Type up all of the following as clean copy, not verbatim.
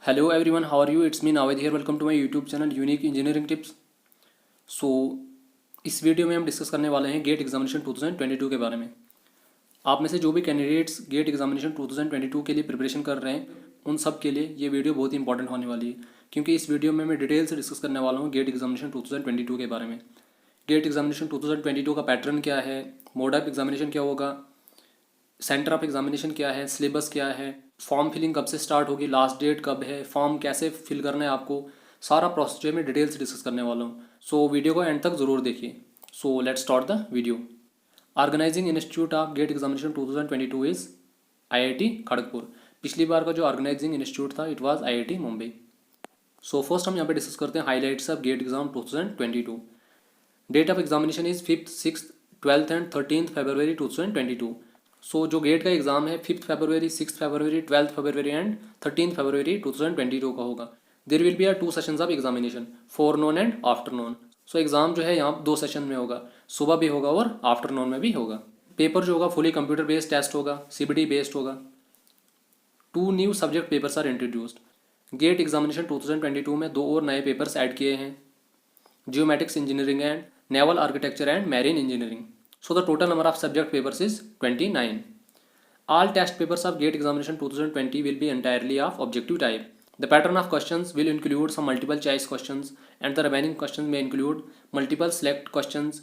Hello everyone, how are you? It's me Navid here. Welcome to my YouTube channel Unique Engineering Tips. So इस video में हम discuss करने वाले हैं gate examination 2022 के बारे में। आप में से जो भी कैंडिडेट्स गेट एग्जामिनेशन 2022 के लिए प्रिपरेशन कर रहे हैं उन सब के लिए ये वीडियो बहुत ही इंपॉर्टेंट होने वाली है, क्योंकि इस वीडियो में मैं डिटेल से डिस्कस करने वाला हूँ गेट एग्जामिनेशन 2022 के बारे में। गेट एग्जामिनेशन 2022 का पैटर्न क्या है, मोड ऑफ एग्जामिनेशन क्या होगा, सेंटर ऑफ एग्जामिनेशन क्या है, सिलेबस क्या है, फॉर्म फिलिंग कब से स्टार्ट होगी, लास्ट डेट कब है, फॉर्म कैसे फिल करना है आपको, सारा प्रोसेस जो है मैं डिटेल से डिस्कस करने वाला हूँ। सो वीडियो को एंड तक ज़रूर देखिए। So let's start the video. Organizing institute of GATE examination 2022 is IIT Kharagpur. पिछली बार का जो ऑर्गेनाइजिंग इंस्टीट्यूट था it was IIT Mumbai. So first हम यहाँ पे डिस्कस करते हैं highlights of GATE exam 2022। Date of examination is 5th, 6th, 12th and 13th February 2022। So जो गेट का एग्जाम है 5th February, 6th February, 12th February and 13th February 2022 का होगा। There will be are 2 sessions of examination, forenoon and afternoon. So exam जो है यहाँ 2 session में होगा, सुबह भी होगा और आफ्टरनून में भी होगा। पेपर जो होगा फुली कंप्यूटर बेस्ड टेस्ट होगा, CBT बेस्ड होगा। 2 new subject papers are introduced. GATE examination 2022 में 2 और नए पेपर्स ऐड किए हैं, geometrics engineering and naval architecture and marine engineering. So the total number of subject papers is 29. All test papers of GATE examination 2020 will be entirely of objective type. The pattern of questions will include some multiple choice questions and the remaining questions may include multiple select questions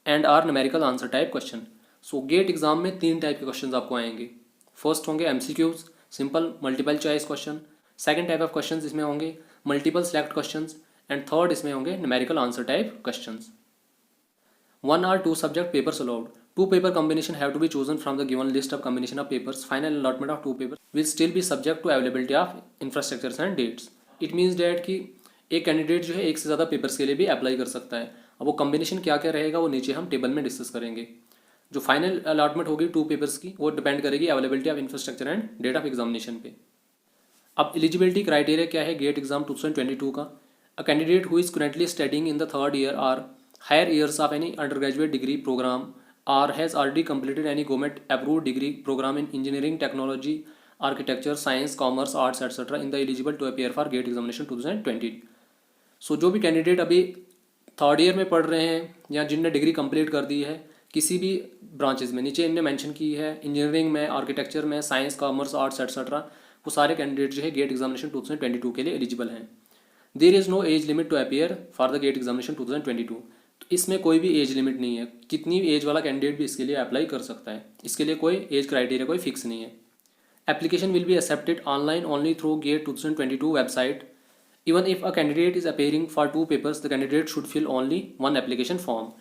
and are numerical answer type question. So GATE exam में 3 type के question आपको आएंगे। First होंगे MCQs, simple multiple choice question. Second type of question इसमें होंगे multiple select question and third इसमें होंगे numerical answer type question. 1 or 2 subject papers allowed. 2 paper combination have to be chosen from the given list of combination of papers. Final allotment of 2 papers will still be subject to availability of infrastructures and dates. It means that कि एक candidate जो है एक से ज़्यादा papers के लिए भी अप्लाई कर सकता है। अब वो कॉम्बिनेशन क्या क्या रहेगा वो नीचे हम टेबल में डिस्कस करेंगे। जो फाइनल अलॉटमेंट होगी 2 पेपर्स की वो डिपेंड करेगी availability of infrastructure and date of examination पे। अब एलिजिबिलिटी क्राइटेरिया क्या है गेट एग्जाम 2022 का। A candidate who is currently studying in the 3rd year और higher years of any undergraduate degree program or has already completed any government approved degree program in engineering, technology, architecture, science, commerce, arts etc. in the eligible to appear for GATE examination 2020. So जो भी candidate अभी 3rd year में पढ़ रहे हैं या जिनने degree complete कर दी है किसी भी ब्रांचेज में, नीचे इनने मेंशन की है इंजीनियरिंग में, आर्किटेक्चर में, साइंस, कॉमर्स, आर्ट्स एक्सेट्रा, वो सारे कैंडिडेट जो है गेट एग्जामिनेशन 2022 के लिए एलिजिबल हैं। There is no age limit to appear for the GATE examination 2022। तो इसमें कोई भी एज लिमिट नहीं है, कितनी एज वाला कैंडिडेट भी इसके लिए अप्लाई कर सकता है, इसके लिए कोई एज क्राइटेरिया कोई फिक्स नहीं है। Application will be accepted online only through GATE 2022 website. Even if a candidate is appearing for 2 papers the candidate should fill only 1 application form.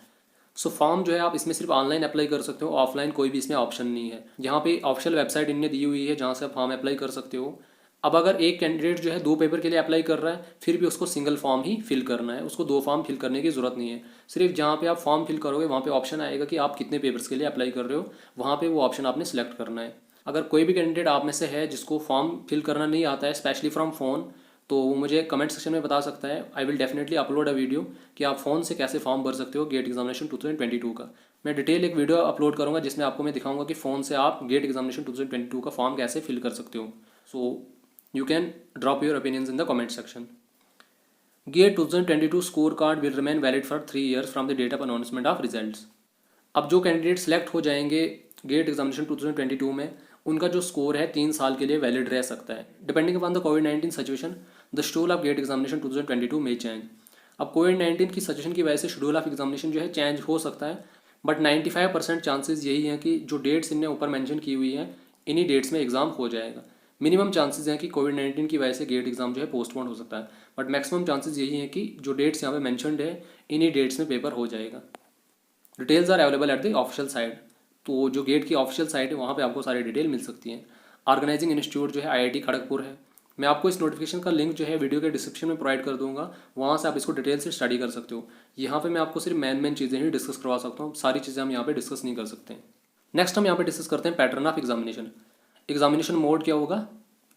So form जो है आप इसमें सिर्फ ऑनलाइन अप्लाई कर सकते हो, ऑफलाइन कोई भी इसमें ऑप्शन नहीं है। यहाँ पे ऑफिशियल वेबसाइट इनने दी हुई है जहाँ से आप फॉर्म अप्लाई कर सकते हो। अब अगर एक कैंडिडेट जो है 2 पेपर के लिए अप्लाई कर रहा है फिर भी उसको सिंगल फॉर्म ही फिल करना है, उसको 2 फॉर्म फिल करने की ज़रूरत नहीं है। सिर्फ जहाँ पे आप फॉर्म फिल करोगे वहाँ पे ऑप्शन आएगा कि आप कितने पेपर्स के लिए अप्लाई कर रहे हो, वहाँ पे वो ऑप्शन आपने सेलेक्ट करना है। अगर कोई भी कैंडिडेट आप में से है जिसको फॉर्म फिल करना नहीं आता है स्पेशली फ्रॉम फ़ोन, तो वो मुझे कमेंट सेक्शन में बता सकता है। I will definitely upload a video कि आप फ़ोन से कैसे फॉर्म भर सकते हो गेट एग्जामिनेशन 2022 का। मैं डिटेल एक वीडियो अपलोड करूँगा जिसमें आपको मैं दिखाऊंगा कि फ़ोन से आप गेट एग्जामिनेशन 2022 का फॉर्म कैसे फिल कर सकते हो। सो you can drop your opinions in the comment section. GATE 2022 scorecard will remain valid for 3 years from the date of announcement of results. अब जो कैंडिडेट सेलेक्ट हो जाएंगे गेट एग्जामिनेशन 2022 में उनका जो स्कोर है 3 साल के लिए वैलिड रह सकता है। डिपेंडिंग अपॉन द कोविड-19 situation the schedule of GATE examination 2022 में चेंज। अब कोविड-19 की सिचुएशन की वजह से शेड्यूल ऑफ एग्जामिनेशन जो है चेंज हो सकता है, बट 95% चांसेस यही हैं कि जो डेट्स इनने ऊपर मेंशन की हुई हैं इन्हीं डेट्स में एग्ज़ाम हो जाएगा। मिनिमम चांसेस हैं कि कोविड-19 की वजह से गेट एग्जाम जो है पोस्टपोन हो सकता है, बट मैक्सिमम चांसेस यही हैं कि जो डेट्स यहाँ पे मेंशनड है इन्हीं डेट्स में पेपर हो जाएगा। Details are available at the official site. तो जो गेट की ऑफिशियल साइट है वहाँ पे आपको सारी डिटेल मिल सकती है। ऑर्गेनाइजिंग इंस्टीट्यूट जो है IIT खड़गपुर है। मैं आपको इस नोटिफिकेशन का लिंक जो है वीडियो के डिस्क्रिप्शन में प्रोवाइड कर दूंगा, वहाँ से आप इसको डिटेल से स्टडी कर सकते हो। यहाँ पे मैं आपको सिर्फ मेन चीज़ें ही डिस्कस करवा सकता हूँ, सारी चीज़ें हम यहाँ पे डिस्कस नहीं कर सकते। नेक्स्ट हम यहाँ पे डिस्कस करते हैं pattern of examination. Examination mode क्या होगा,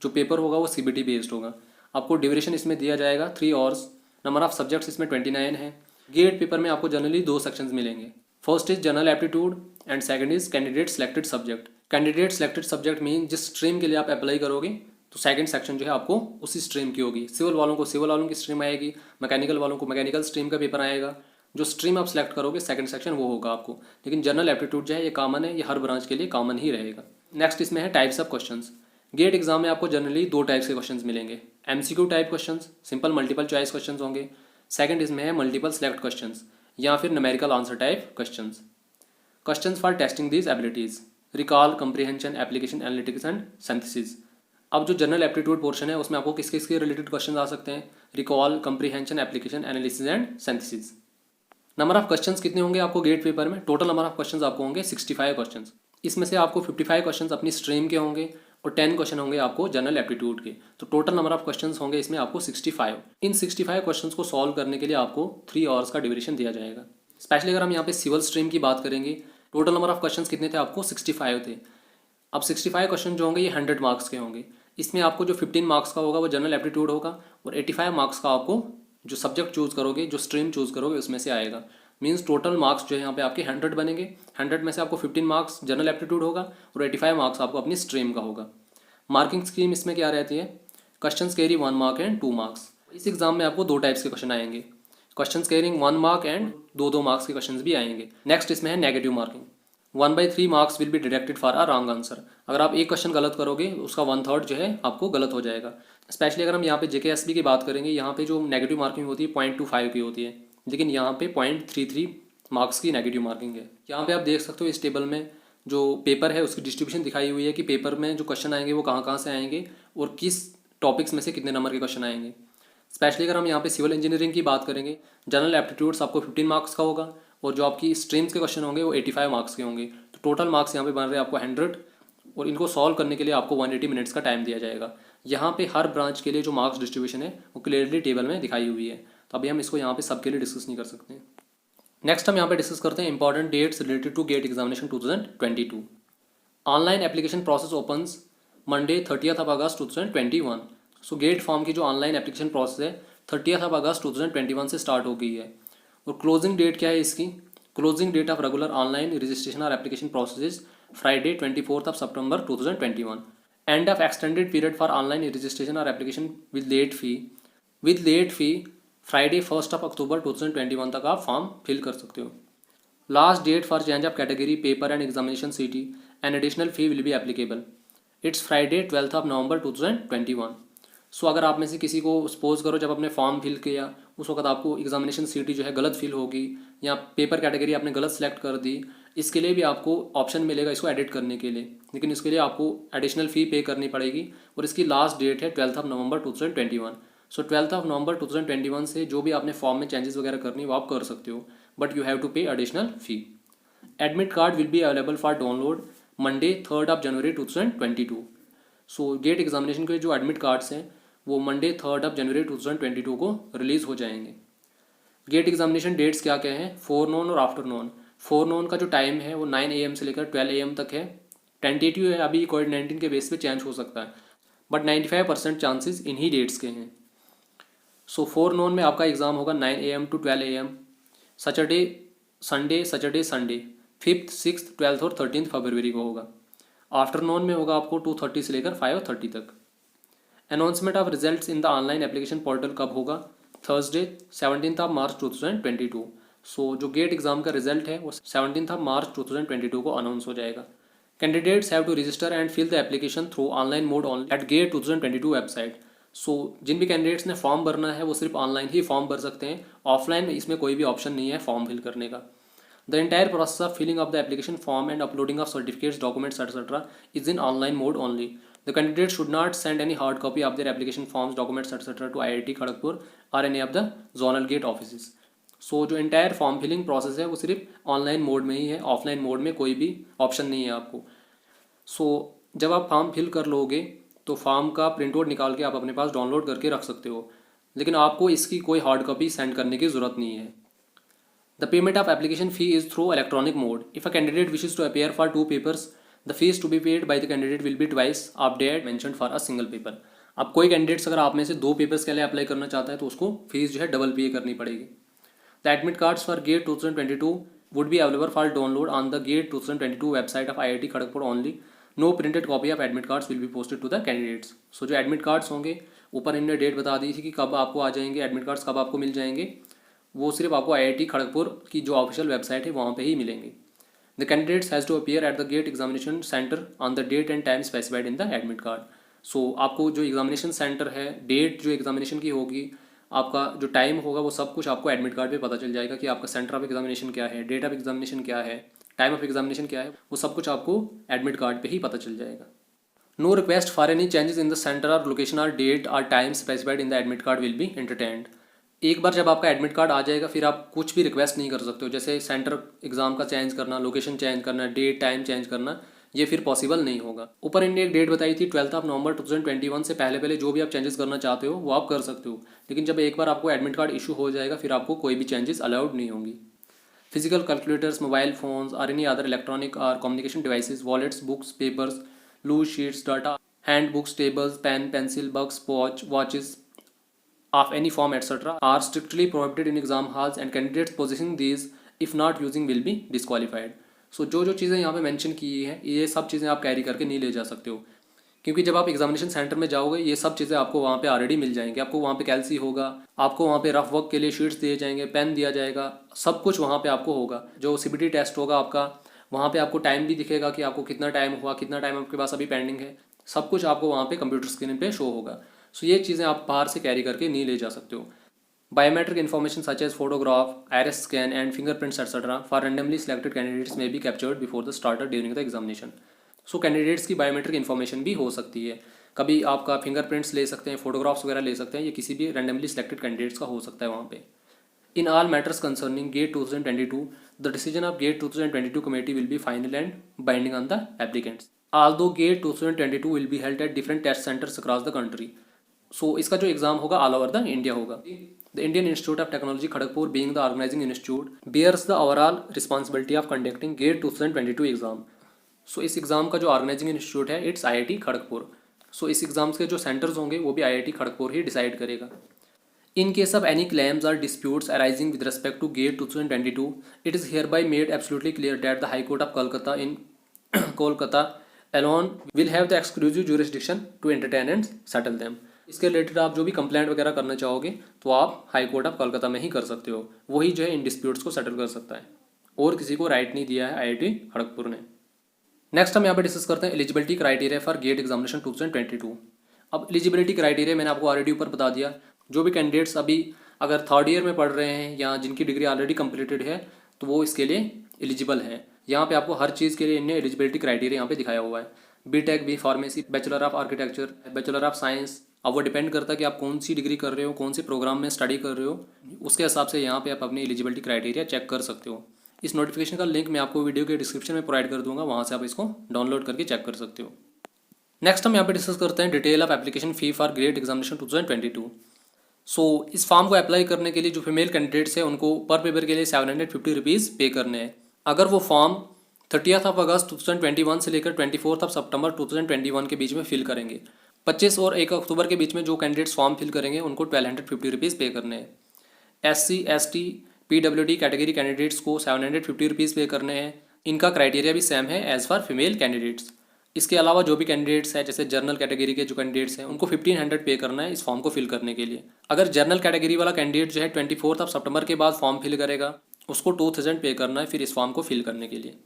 जो पेपर होगा वो CBT बेस्ड होगा। आपको ड्यूरेशन इसमें दिया जाएगा 3 आवर्स। नंबर ऑफ सब्जेक्ट्स इसमें 29 है। गेट पेपर में आपको जनरली 2 सेक्शंस मिलेंगे। First is general aptitude and second is candidate selected subject. Candidate selected subject mean जिस स्ट्रीम के लिए आप अप्लाई करोगे तो तो सेकंड सेक्शन जो है आपको उसी स्ट्रीम की होगी। सिविल वालों को सिविल वालों की स्ट्रीम आएगी, मैकेनिकल वालों को मैकेनिकल स्ट्रीम का पेपर आएगा। जो स्ट्रीम आप सेलेक्ट करोगे सेकंड सेक्शन वो होगा आपको। लेकिन जनरल एप्टीट्यूड जो है ये कॉमन है, ये हर ब्रांच के लिए कॉमन ही रहेगा। नेक्स्ट इसमें है types of questions. GATE exam में आपको जनरली दो टाइप्स के क्वेश्चंस मिलेंगे। MCQ type questions, simple multiple choice questions होंगे। सेकंड इसमें है मल्टीपल सेलेक्ट क्वेश्चंस या फिर numerical answer type questions. Questions for testing these abilities, recall, comprehension, application, analytics and synthesis. अब जो जनरल एप्टीट्यूड पोर्शन है उसमें आपको किस किस के रिलेटेड क्वेश्चन आ सकते हैं? Recall, comprehension, application, analysis and synthesis. Number of questions कितने होंगे आपको गेट पेपर में? टोटल नंबर ऑफ क्वेश्चंस आपको होंगे 65 क्वेश्चंस। इसमें से आपको 55 क्वेश्चंस अपनी स्ट्रीम के होंगे और 10 क्वेश्चन होंगे आपको जनरल एप्टीट्यूड के। तो टोटल नंबर ऑफ क्वेश्चंस होंगे इसमें आपको 65। इन 65 क्वेश्चंस को सॉल्व करने के लिए आपको 3 आवर्स का ड्यूरेशन दिया जाएगा। स्पेशली अगर हम यहाँ पे सिविल स्ट्रीम की बात करेंगे, टोटल नंबर ऑफ क्वेश्चंस कितने थे आपको? 65 थे। अब 65 क्वेश्चन जो होंगे ये 100 मार्क्स के होंगे। इसमें आपको जो 15 मार्क्स का होगा वो जनरल एप्टीट्यूड होगा और 85 मार्क्स का आपको जो सब्जेक्ट चूज करोगे, जो स्ट्रीम चूज करोगे उसमें से आएगा। मीन्स टोटल मार्क्स जो है यहाँ पे आपके 100 बनेंगे। 100 में से आपको 15 मार्क्स जनरल एप्टीट्यूड होगा और 85 मार्क्स आपको अपनी स्ट्रीम का होगा। मार्किंग स्कीम इसमें क्या रहती है? Questions carry 1 mark and 2 marks. इस एग्जाम में आपको दो टाइप्स के क्वेश्चन आएंगे, questions carrying 1 mark and 2 marks के क्वेश्चंस भी आएंगे। नेक्स्ट इसमें है negative marking. 1/3 marks will be deducted for a wrong answer. अगर आप एक क्वेश्चन गलत करोगे उसका 1/3 जो है आपको गलत हो जाएगा। स्पेशली अगर हम यहाँ पे JKSB की बात करेंगे, यहाँ पे जो नेगेटिव मार्किंग होती है 0.25 की होती है, लेकिन यहाँ पे 0.33 मार्क्स की नेगेटिव मार्किंग है। यहाँ पे आप देख सकते हो इस टेबल में जो पेपर है उसकी डिस्ट्रीब्यूशन दिखाई हुई है कि पेपर में जो क्वेश्चन आएंगे वो कहाँ कहाँ से आएंगे और किस टॉपिक्स में से कितने नंबर के क्वेश्चन आएंगे। स्पेशली अगर हम यहाँ पे सिविल इंजीनियरिंग की बात करेंगे, जनरल एप्टीट्यूड्स आपको 15 मार्क्स का होगा और जो आपकी स्ट्रीम्स के क्वेश्चन होंगे वो 85 मार्क्स के होंगे। तो टोटल मार्क्स यहाँ पे बन रहे हैं आपको 100 और इनको सॉल्व करने के लिए आपको 180 मिनट्स का टाइम दिया जाएगा। यहाँ पे हर ब्रांच के लिए जो मार्क्स डिस्ट्रीब्यूशन है वो क्लियरली टेबल में दिखाई हुई है, तो अभी हम इसको यहाँ पे सबके लिए डिस्कस नहीं कर सकते। नेक्स्ट हम यहाँ पे डिस्कस करते हैं important dates related to GATE examination 2022। Online application process opens Monday 30th of August 2021। So GATE form की जो ऑनलाइन एप्लीकेशन प्रोसेस है 30th of August 2021 से स्टार्ट हो गई है। और क्लोजिंग डेट क्या है इसकी? Closing date of regular online registration और application process Friday 24th of September 2021। End of extended period for online registration और application with late fee Friday 1st of October 2021 तक आप फॉर्म फिल कर सकते हो। Last date for change of category paper and examination city and additional fee will be applicable. It's Friday 12th of November 2021। So अगर आप में से किसी को सपोज करो जब आपने फॉर्म फिल किया उस वक्त आपको एग्जामिनेशन सिटी जो है गलत फिल होगी या पेपर कैटेगरी आपने गलत सेलेक्ट कर दी, इसके लिए भी आपको ऑप्शन मिलेगा इसको एडिट करने के लिए, लेकिन इसके लिए आपको एडिशनल फ़ी पे करनी पड़ेगी और इसकी लास्ट डेट है 12th of November 2021। So 12th of November 2021 से जो भी आपने फॉर्म में चेंजेस वगैरह करनी वो आप कर सकते हो, बट यू हैव टू पे additional fee. Admit card will be available for download Monday 3rd of January 2022। So gate examination के जो एडमिट कार्ड्स हैं वो मंडे 3rd of January 2022 को रिलीज़ हो जाएंगे। गेट एग्जामिनेशन डेट्स क्या क्या हैं? फोरनून और आफ्टरनून। फोरनून का जो टाइम है वो 9 AM से लेकर 12 AM तक है। टेंटेटिव है, अभी कोविड-19 के बेस पे चेंज हो सकता है, बट 95% चांसेस इन्हीं डेट्स के हैं। सो फोरनून में आपका एग्ज़ाम होगा 9 AM to 12 AM, Saturday Sunday 5th, 6th, 12th और 13th फरवरी को होगा। आफ्टरनून में होगा आपको 2:30 से लेकर 5:30 तक। Announcement of results in the online application portal कब होगा? Thursday 17th of March 2022। So जो गेट एग्जाम का रिजल्ट है वो 17th of March 2022 को अनाउंस हो जाएगा। Candidates have to register and fill the application through online mode at GATE 2022 website. So जिन भी कैंडिडेट्स ने फॉर्म भरना है वो सिर्फ ऑनलाइन ही फॉर्म भर सकते हैं, ऑफलाइन में इसमें कोई भी ऑप्शन नहीं है फॉर्म फिल करने का। The entire process of filling of the application form and uploading of certificates, documents etcetera is in online mode only. The candidate should not send any hard copy of their application forms, documents, etc. to IIT Kharagpur or any of the zonal gate offices. So जो entire form filling process है वो सिर्फ online mode में ही है, offline mode में कोई भी option नहीं है आपको। सो जब आप फॉर्म फिल कर लोगे तो फॉर्म का प्रिंट आउट निकाल के आप अपने पास डाउनलोड करके रख सकते हो, लेकिन आपको इसकी कोई हार्ड कॉपी सेंड करने की ज़रूरत नहीं है। The payment of application fee is through electronic mode. If a candidate wishes to appear for 2 papers, the fees to be paid by the candidate will be twice of that mentioned for a single paper। अब कोई candidates अगर आप में से 2 papers के लिए apply करना चाहता है तो उसको फीस जो है डबल पे करनी पड़ेगी। The admit cards for GATE 2022 would be available for download on the gate 2022 website of IIT Kharagpur only। No printed copy of admit cards will be posted to the candidates. So जो admit cards होंगे, ऊपर इनने date बता दी थी कि कब आपको आ जाएंगे एडमिट कार्ड्स, कब आपको मिल जाएंगे, वो सिर्फ आपको IIT खड़गपुर की जो ऑफिशियल वेबसाइट है वहाँ पे ही मिलेंगे। The candidates has to appear at the GATE examination centre on the date and time specified in the admit card. So आपको जो एग्जामिनेशन सेंटर है, डेट जो एग्जामिनेशन की होगी, आपका जो टाइम होगा, वो सब कुछ आपको एडमिट कार्ड पे पता चल जाएगा कि आपका सेंटर ऑफ एग्जामिनेशन क्या है, डेट ऑफ एग्जामिनेशन क्या है, टाइम ऑफ एग्जामिनेशन क्या है, वो सब कुछ आपको एडमिट कार्ड पे ही पता चल जाएगा। No request for any changes in the centre और लोकेशन और डेट और time specified in the admit card will be entertained. एक बार जब आपका एडमिट कार्ड आ जाएगा, फिर आप कुछ भी रिक्वेस्ट नहीं कर सकते हो, जैसे सेंटर एग्जाम का चेंज करना, लोकेशन चेंज करना, डेट टाइम चेंज करना, ये फिर पॉसिबल नहीं होगा। ऊपर इनने एक डेट बताई थी 12 नवंबर 2021 से पहले जो भी आप चेंजेस करना चाहते हो वो आप कर सकते हो, लेकिन जब एक बार आपको एडमिट कार्ड इशू हो जाएगा, फिर आपको कोई भी चेंजेस अलाउड नहीं होंगी। फिजिकल कैलकुलेटर्स, मोबाइल फोन्स और एनी अदर इलेक्ट्रॉनिक और communication devices, wallets, books, papers, loose sheets, data, hand books, tables, pen, pencil, boxes, watches of any form etc. are strictly prohibited in exam halls and candidates possessing these if not using will be disqualified. सो जो चीज़ें यहाँ पे mention की हैं, ये सब चीज़ें आप कैरी करके नहीं ले जा सकते हो, क्योंकि जब आप एग्जामिनेशन सेंटर में जाओगे ये सब चीज़ें आपको वहाँ पे ऑलरेडी मिल जाएंगी। आपको वहाँ पे कैल्सी होगा, आपको वहाँ पे रफ वर्क के लिए शीट्स दिए जाएंगे, पेन दिया जाएगा, सब कुछ वहाँ पे आपको होगा। जो CBT टेस्ट होगा आपका, वहाँ पे आपको टाइम भी दिखेगा कि आपको कितना टाइम हुआ, कितना टाइम आपके पास अभी पेंडिंग है, सब कुछ आपको वहाँ पे कंप्यूटर स्क्रीन पे शो होगा। सो ये चीज़ें आप बाहर से कैरी करके नहीं ले जा सकते हो। Biometric information such as photograph, iris scan and fingerprints etcetera for randomly selected candidates may be captured before the start or during the examination. So candidates की बायोमेट्रिक इन्फॉर्मेशन भी हो सकती है, कभी आपका फिंगरप्रिंट्स ले सकते हैं, फोटोग्राफ्स वगैरह ले सकते हैं, ये किसी भी रेंडमली सिलेक्टेड कैंडिडेट्स का हो सकता है वहाँ पे। In all matters concerning GATE 2022, the decision of GATE 2022 committee will be final and binding on the applicants. Although GATE 2022 will be held at different test centers across the country. So इसका जो exam होगा all over the India होगा। The Indian Institute of Technology Kharagpur, being the organizing institute, bears the overall responsibility of conducting GATE 2022 exam. So इस exam का जो organizing institute है it's IIT Kharagpur. सो इस exam के जो सेंटर्स होंगे वो भी IIT खड़गपुर ही डिसाइड करेगा। In case of any claims or disputes arising with respect to GATE 2022, it is hereby made absolutely clear that the High Court of Kolkata in Kolkata alone will have the exclusive jurisdiction to entertain and settle them. इसके related आप जो भी complaint वगैरह करना चाहोगे तो आप high court of Kolkata में ही कर सकते हो, वही जो है इन डिस्प्यूट्स को सेटल कर सकता है, और किसी को राइट नहीं दिया है IIT खड़गपुर ने। नेक्स्ट हम यहाँ पे डिस्कस करते हैं eligibility criteria for GATE examination 2022। अब एलिजिबिलिटी क्राइटेरिया मैंने आपको ऑलरेडी ऊपर बता दिया। जो भी कैंडिडेट्स अभी अगर थर्ड ईयर में पढ़ रहे हैं या जिनकी डिग्री ऑलरेडी कंप्लीटेड है तो वो इसके लिए एलिजिबल हैं। यहाँ पे आपको हर चीज़ के लिए इन्हें एलिजिबिलिटी क्राइटेरिया यहाँ पे दिखाया हुआ है। BTech, B pharmacy, bachelor of architecture, bachelor of science. अब वो डिपेंड करता है कि आप कौन सी डिग्री कर रहे हो, कौन से प्रोग्राम में स्टडी कर रहे हो, उसके हिसाब से यहाँ पे आप अपनी एलिजिबिलिटी क्राइटेरिया चेक कर सकते हो। इस नोटिफिकेशन का लिंक मैं आपको वीडियो के डिस्क्रिप्शन में प्रोवाइड कर दूंगा, वहाँ से आप इसको डाउनलोड करके चेक कर सकते हो। नेक्स्ट हम यहाँ पे डिस्कस करते हैं detail of application fee for grade examination 2022। सो इस फॉर्म को अप्लाई करने के लिए जो फीमेल कैंडिडेट्स हैं उनको पर पेपर के लिए 750 रुपीज़ पे करने हैं। अगर वो फॉर्म 30 अगस्त 2021 से लेकर 24 सितंबर 2021 के बीच में फिल करेंगे, 25 और 1 अक्टूबर के बीच में जो कैंडिडेट्स फॉर्म फिल करेंगे उनको 1250 रुपीज़ पे करने हैं। SC, ST, PWD category candidates को 750 रुपीज़ पे करने हैं। इनका क्राइटेरिया भी सेम है एज़ फॉर फीमेल कैंडिडेट्स। इसके अलावा जो भी कैंडिडेट्स हैं जैसे जनरल कैटेगरी के जो कैंडिडेट्स हैं उनको 1500 पे करना है इस फॉर्म को फिल करने के लिए। अगर जनरल कैटेगरी वाला कैंडिडेट जो है 24 सितंबर के बाद फॉर्म फिल करेगा उसको 2000 पे करना है फिर इस फॉर्म को फिल करने के लिए।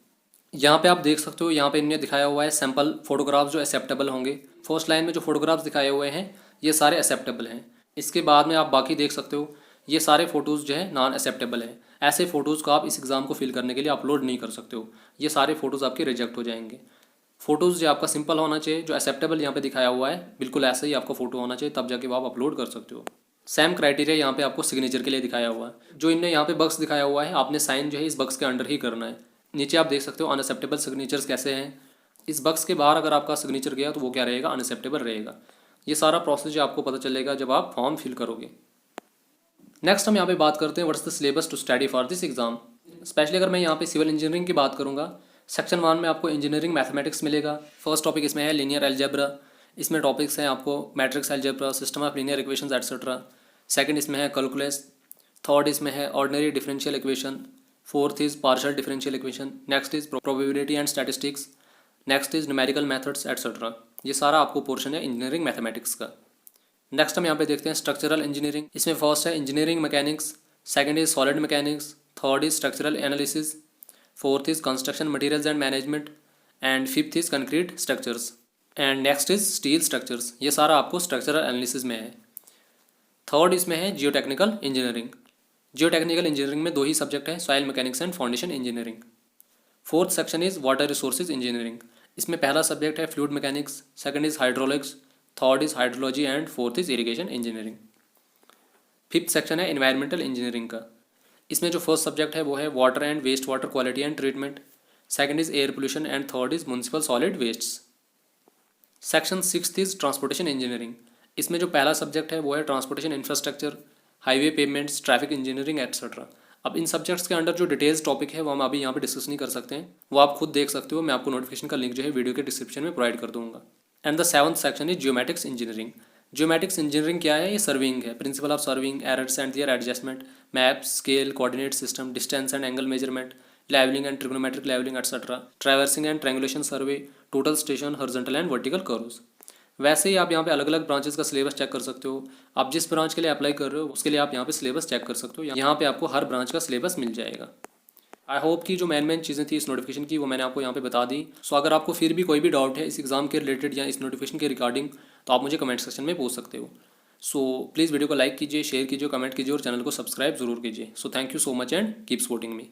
यहाँ पे आप देख सकते हो, यहाँ पे इन्हें दिखाया हुआ है सैम्पल फोटोग्राफ्स जो एक्सेप्टेबल होंगे। फर्स्ट लाइन में जो फोटोग्राफ्स दिखाए हुए हैं ये सारे एक्सेप्टेबल हैं। इसके बाद में आप बाकी देख सकते हो ये सारे फ़ोटोज़ जो है नॉन एक्सेप्टेबल हैं। ऐसे फ़ोटोज़ को आप इस एग्ज़ाम को फिल करने के लिए अपलोड नहीं कर सकते हो, ये सारे फ़ोटोज़ आपके रिजेक्ट हो जाएंगे। फ़ोटोज़ जो आपका सिंपल होना चाहिए, जो एक्सेप्टेबल यहाँ पे दिखाया हुआ है बिल्कुल ऐसा ही आपका फ़ोटो होना चाहिए, तब जाके वो आप अपलोड कर सकते हो। सेम क्राइटेरिया यहाँ पे आपको सिग्नेचर के लिए दिखाया हुआ है। जो इनने यहाँ पे बक्स दिखाया हुआ है आपने साइन जो है इस बक्स के अंडर ही करना है। नीचे आप देख सकते हो अनएक्सेप्टेबल सिग्नेचर्स कैसे हैं। इस बक्स के बाहर अगर आपका सिग्नेचर गया तो वो क्या रहेगा, अनएक्सेप्टेबल रहेगा। ये सारा प्रोसेस जो आपको पता चलेगा जब आप फॉर्म फिल करोगे। नेक्स्ट हम यहाँ पे बात करते हैं what's the syllabus to study for this exam. Specially अगर मैं यहाँ पे सिविल इंजीनियरिंग की बात करूँगा, सेक्शन 1 में आपको इंजीनियरिंग मैथमेटिक्स मिलेगा। फर्स्ट टॉपिक इसमें है लीनियर अलजेब्रा। इसमें टॉपिक्स हैं आपको matrix algebra, system of linear equations etcetera. Second इसमें है कैलकुलस। थर्ड इसमें है ordinary differential equation. Fourth is partial differential equation. Next is probability and statistics. Next is numerical methods etcetera. ये सारा आपको पोर्शन है इंजीनियरिंग मैथमेटिक्स का। Next हम यहाँ पे देखते हैं स्ट्रक्चरल इंजीनियरिंग। इसमें फर्स्ट है engineering mechanics, second is solid mechanics, third is structural analysis, fourth is construction materials and management and fifth is concrete structures and next is steel structures. ये सारा आपको स्ट्रक्चरल एनालिसिस में है। Third इसमें है geotechnical engineering. Geotechnical engineering में दो ही सब्जेक्ट है, soil mechanics and foundation engineering. Fourth section is water resources engineering. इसमें पहला सब्जेक्ट है fluid mechanics, second is hydraulics, third is hydrology and fourth is irrigation engineering. Fifth section है environmental engineering का। इसमें जो फर्स्ट सब्जेक्ट है वो है water and waste water quality and treatment, second is air pollution and third is municipal solid wastes. Section sixth is transportation engineering. इसमें जो पहला सब्जेक्ट है वो है transportation infrastructure, highway payments, traffic engineering etcetera. अब इन सब्जेक्ट्स के under जो details topic है वो हम अभी यहाँ पे डिस्कस नहीं कर सकते हैं, वो आप खुद देख सकते हो। मैं आपको नोटिफिकेशन का लिंक जो है वीडियो के डिस्क्रिप्शन में प्रोवाइड कर दूंगा। And the seventh section is geomatics engineering. Geomatics engineering क्या है? ये सर्विंग है, principle of surveying, errors and their adjustment, maps, scale, coordinate system, distance and angle measurement, levelling and trigonometric levelling etcetera, traversing and triangulation survey, total station, horizontal and vertical curves. वैसे ही आप यहाँ पे अलग अलग branches का syllabus check कर सकते हो। आप जिस ब्रांच के लिए अप्लाई कर रहे हो उसके लिए आप यहाँ पे सिलेबस चेक कर सकते हो। यहाँ पे आपको हर ब्रांच का सिलेबस मिल जाएगा। आई होप कि जो मेन चीज़ें थी इस नोटिफिकेशन की वो मैंने आपको यहाँ पे बता दी। सो अगर आपको फिर भी कोई भी डाउट है इस एग्ज़ाम के रिलेटेड या इस नोटिफिकेशन के रिगार्डिंग तो आप मुझे कमेंट सेक्शन में पूछ सकते हो। सो प्लीज़ वीडियो को लाइक कीजिए, शेयर कीजिए, कमेंट कीजिए और चैनल को सब्सक्राइब जरूर कीजिए। So thank you so much and keep supporting me.